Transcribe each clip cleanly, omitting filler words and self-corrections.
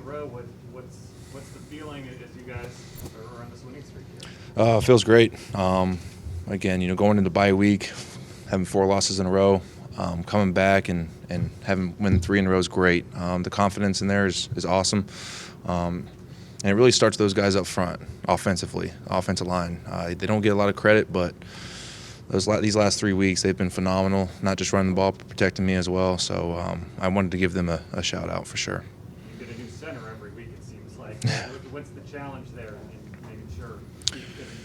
row. What's the feeling as you guys are on this winning streak here? It feels great. Again, going into bye week, having 4 losses in a row, coming back and having win 3 in a row is great. The confidence in there is awesome. And it really starts those guys up front, offensively, offensive line. They don't get a lot of credit, but these last 3 weeks they've been phenomenal, not just running the ball, but protecting me as well. So I wanted to give them a shout-out for sure. You get a new center every week, it seems like. What's the challenge there in making sure he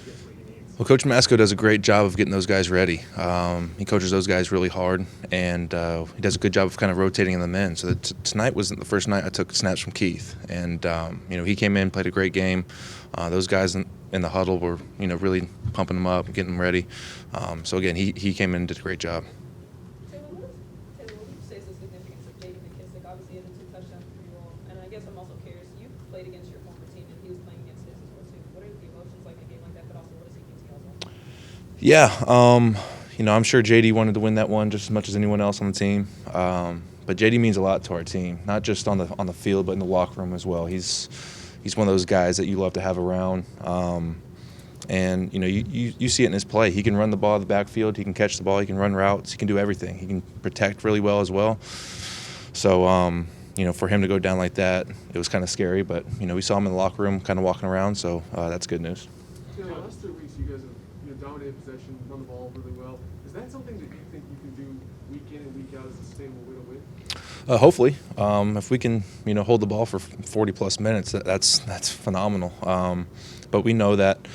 gets what he needs? Well, Coach Masco does a great job of getting those guys ready. He coaches those guys really hard, and he does a good job of kind of rotating them in. So tonight wasn't the first night I took snaps from Keith, and he came in, played a great game. Those guys in the huddle were really pumping them up, getting them ready. So again, he came in and did a great job. Taylor, what would you say is the significance of J.D. McKissick? Obviously, he had the 2 touchdowns for you all, and I guess I'm also curious. You played against your former team, and he was playing against his as well too. What are the emotions like in a game like that? But also, what does he mean to you all? Yeah, I'm sure JD wanted to win that one just as much as anyone else on the team. But JD means a lot to our team, not just on the field, but in the locker room as well. He's one of those guys that you love to have around. And you see it in his play. He can run the ball in the backfield. He can catch the ball. He can run routes. He can do everything. He can protect really well as well. So for him to go down like that, it was kind of scary. But we saw him in the locker room, kind of walking around. So that's good news. The last 3 weeks, you guys have dominated possession, run the ball really well. Is that something that you think you can do week in and week out as a sustainable way to win? Hopefully, if we can, hold the ball for 40-plus minutes, that's phenomenal. But we know that,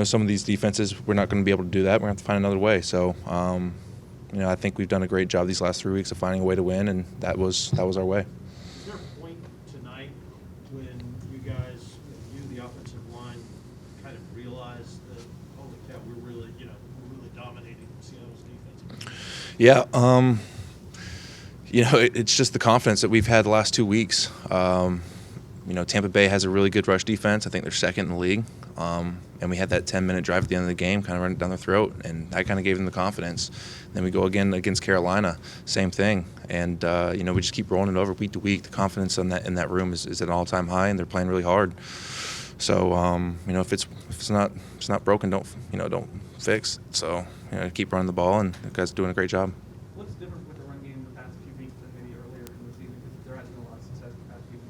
some of these defenses, we're not going to be able to do that. We're going to have to find another way. So, I think we've done a great job these last 3 weeks of finding a way to win, and that was our way. Is there a point tonight when you guys, the offensive line, kind of realized that, holy cow, we're really dominating Seattle's defense? Yeah. It's just the confidence that we've had the last 2 weeks. Tampa Bay has a really good rush defense. I think they're second in the league. And we had that 10-minute drive at the end of the game, kind of running down their throat, and that kind of gave them the confidence. Then we go again against Carolina, same thing. And we just keep rolling it over week to week. The confidence in that room is at an all-time high, and they're playing really hard. So if it's not broken, don't fix it. So keep running the ball, and the guys are doing a great job. What's different with the run game the past few weeks than maybe earlier in the season? Because there hasn't been a lot of success the past few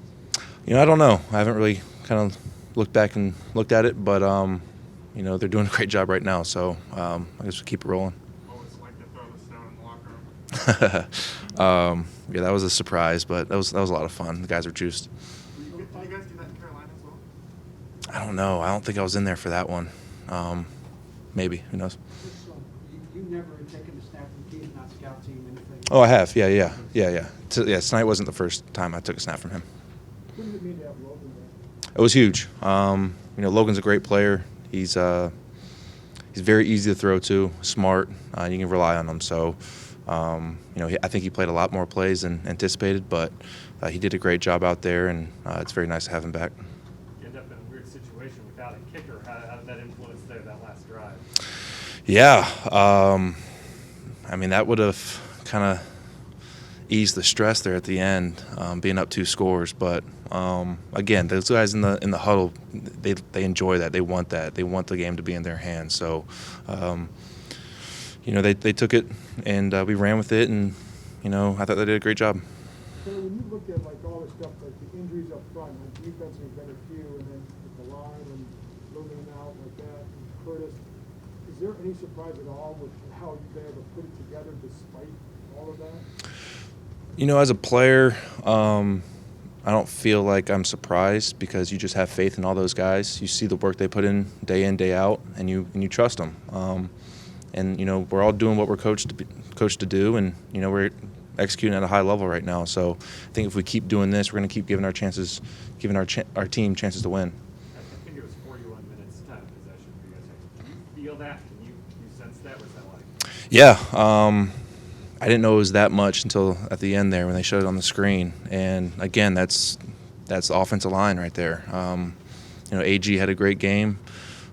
weeks. I don't know. I haven't really kind of looked back and looked at it, but they're doing a great job right now. So I guess we'll keep it rolling. What was it like to throw the stone in the locker room? Yeah, that was a surprise, but that was a lot of fun. The guys were juiced. Did you guys do that in Carolina as well? I don't know. I don't think I was in there for that one. Maybe. Who knows? You never had taken a snap from Keith, not scout team, anything? Oh, I have. Yeah. Tonight wasn't the first time I took a snap from him. What does it mean to have Logan there? It was huge. Logan's a great player. He's very easy to throw to, smart. You can rely on him. So, I think he played a lot more plays than anticipated, but he did a great job out there, and it's very nice to have him back. You end up in a weird situation without a kicker. How did that influence that last drive? Yeah. That would have kind of eased the stress there at the end, being up 2 scores. But again, those guys in the huddle, they enjoy that. They want that. They want the game to be in their hands. So, they took it, and we ran with it, and I thought they did a great job. So when you look at all the stuff, like the injuries up front, on defense there's been a few, and then with the line and Logan out like that, and Curtis, is there any surprise at all with how you've been able to put it together despite all of that? As a player, I don't feel like I'm surprised because you just have faith in all those guys. You see the work they put in, day out, and you trust them. And we're all doing what we're coached to do, and we're executing at a high level right now. So I think if we keep doing this, we're going to keep giving our team chances to win. I think it was 41 minutes time of possession for you guys. Do you feel that? Can you sense that? What's that like? Yeah. I didn't know it was that much until at the end there when they showed it on the screen. And again, that's the offensive line right there. AG had a great game.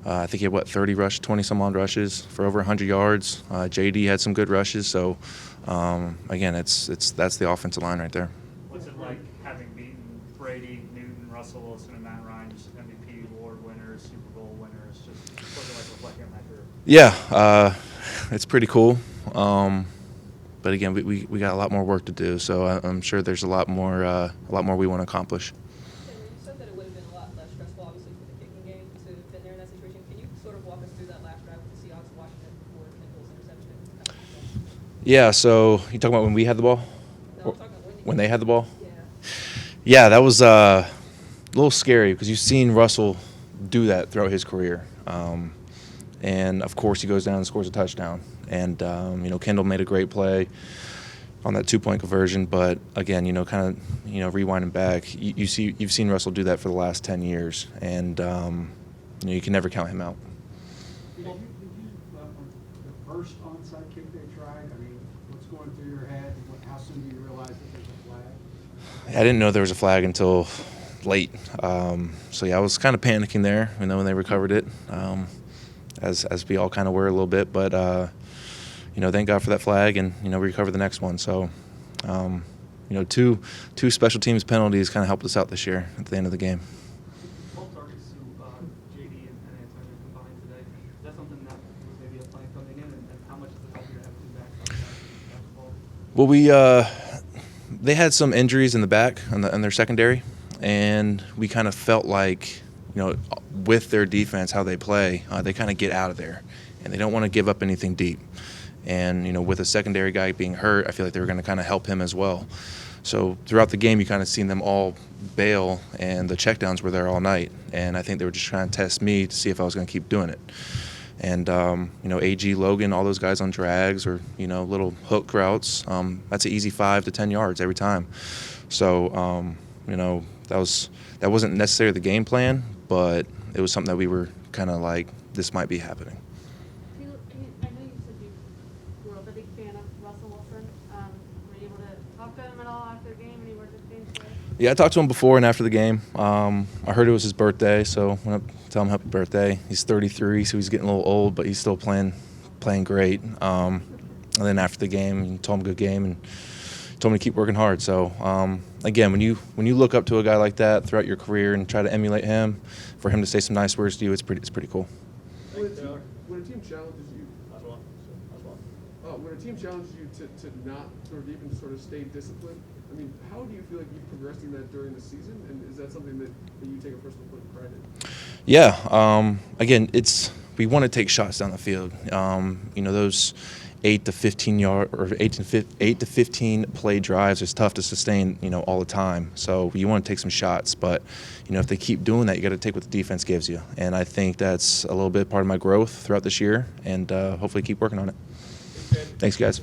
I think he had 20 some odd rushes for over 100 yards. JD had some good rushes. So again, that's the offensive line right there. What's it like having beaten Brady, Newton, Russell Wilson, and Matt Ryan, just MVP award winners, Super Bowl winners, just sort of like reflecting on that career? Yeah, it's pretty cool. But again, we got a lot more work to do, so I'm sure there's a lot more we want to accomplish. Henry, you said that it would have been a lot less stressful, obviously, for the kicking game to have been there in that situation. Can you sort of walk us through that last drive with the Seahawks, watching it before Kendall's interception? Yeah, so you talking about when we had the ball? No, I'm talking about When they had the ball? Yeah. Yeah, that was a little scary because you've seen Russell do that throughout his career. And, of course, he goes down and scores a touchdown. And, Kendall made a great play on that two-point conversion. But, again, rewinding back, you've seen Russell do that for the last 10 years. And, you can never count him out. Did you the first onside kick they tried, I mean, what's going through your head? How soon do you realize that there's a flag? I didn't know there was a flag until late. So, yeah, I was kind of panicking there, when they recovered it, as we all kind of were a little bit. But, thank God for that flag, and, we recovered the next one. So, two special teams penalties kind of helped us out this year at the end of the game. 12 targets to JD and Antonio combined today. Is that something that was maybe a plan coming in, and how much does it help you to have two backs on the ball? Well, they had some injuries in the back in their secondary, and we kind of felt like, with their defense, how they play, they kind of get out of there, and they don't want to give up anything deep. And, with a secondary guy being hurt, I feel like they were going to kind of help him as well. So throughout the game, you kind of seen them all bail, and the checkdowns were there all night. And I think they were just trying to test me to see if I was going to keep doing it. And, AG, Logan, all those guys on drags or, little hook routes, that's an easy 5 to 10 yards every time. So, that wasn't necessarily the game plan, but it was something that we were kind of like, this might be happening. I know you said you were a big fan of Russell Wilson. Were you able to talk to him at all after the game? Any words of change there? Yeah, I talked to him before and after the game. I heard it was his birthday, so I went up to tell him happy birthday. He's 33, so he's getting a little old, but he's still playing great. And then after the game, he told him a good game and told me to keep working hard. So again, when you look up to a guy like that throughout your career and try to emulate him, for him to say some nice words to you, it's pretty cool. When a team challenges you, when a team challenges you to not sort of even sort of stay disciplined, I mean, how do you feel like you've progressed in that during the season, and is that something that you take a personal pride in? Yeah. Again, we want to take shots down the field. Those 8 to 15 yard or 8 to 15 play drives is tough to sustain, all the time. So you want to take some shots, but if they keep doing that, you got to take what the defense gives you. And I think that's a little bit part of my growth throughout this year, and hopefully keep working on it. Thanks, guys.